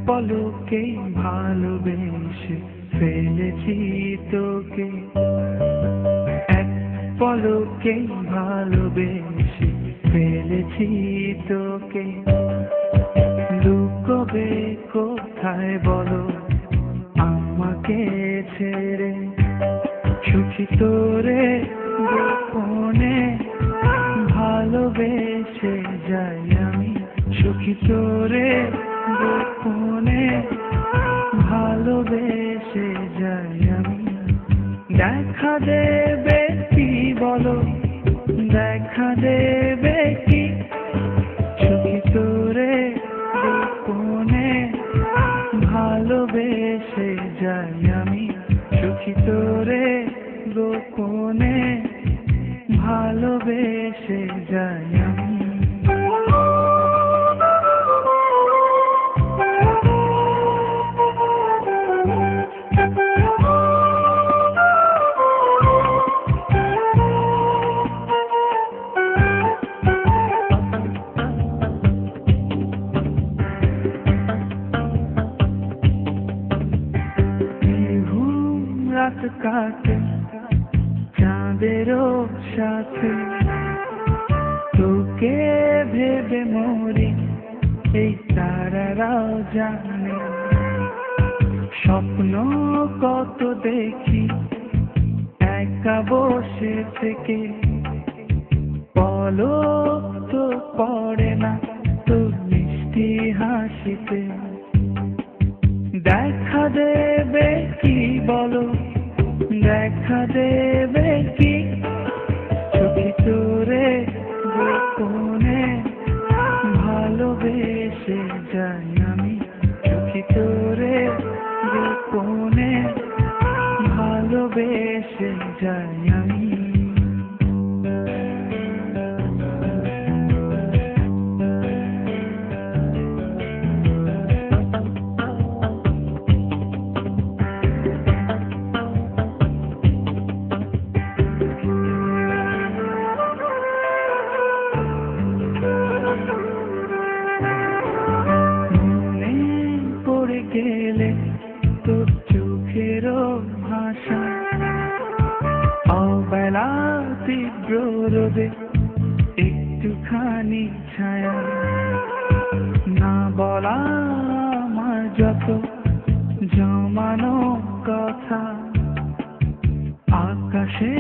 পলকে ভালোবেসে ফেলেছি তোকে, এক পলকে ভালোবেসে ফেলেছি তোকে। লুকোবে কোথায় বলো আমাকে ছেড়ে, সুখী তোরে গোপনে ভালোবেসে যাই আমি, সুখী তোরে গোপনে ভালোবেসে যাই আমি। দেখা দেবে কি বলো, দেখা দেবে কি, সুখী তোরে গোপনে ভালোবেসে যাই আমি, সুখী তোরে গোপনে ভালোবেসে যাই আমি। রাত কাটে চাঁদেরও সাথে, তোকে ভেবে মরি এই তারারাও জানে। স্বপ্ন কত দেখি একা বসে থেকে, পলক তো পড়ে না তোর মিষ্টি হাসিতে। দেখা দেবে কি বলো, দেখা দেবে কি, সুখী তোরে গোপনে ভালোবেসে যাই আমি, সুখী তোরে গোপনে ভালোবেসে যাই আমি। গেলে তোর চোখেরও ভাষা, অবেলা তীব্র রোদে একটুখানি ছায়া, না বলা আমার যত জমানো কথা। আকাশে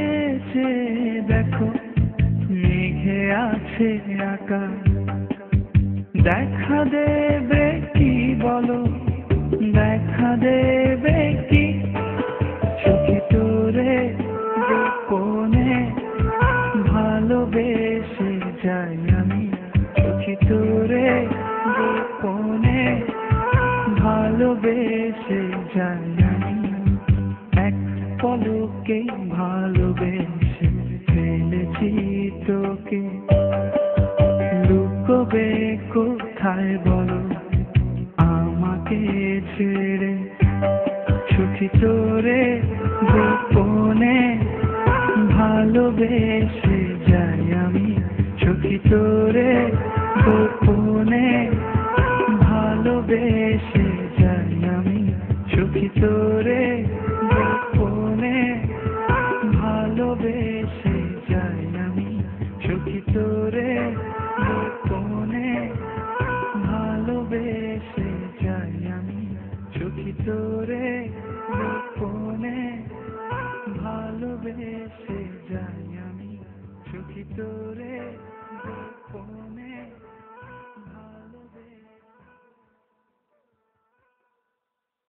চেয়ে দেখো মেঘে আছে আঁকা, দেখা দেবে কি বলো, দেখা দেবে কি, সুখী তোরে গোপনে ভালোবেসে যাই আমি, সুখী তোরে গোপনে ভালোবেসে যাই আমি। এক পলকে ভালোবেসে ফেলেছি তোকে, লুকোবে কোথায় বলো আমাকে ছেড়ে, সুখী তোরে গোপনে ভালোবেসে যাই আমি, সুখী তোরে গোপনে ভালোবেসে যাই আমি, সুখী তোরে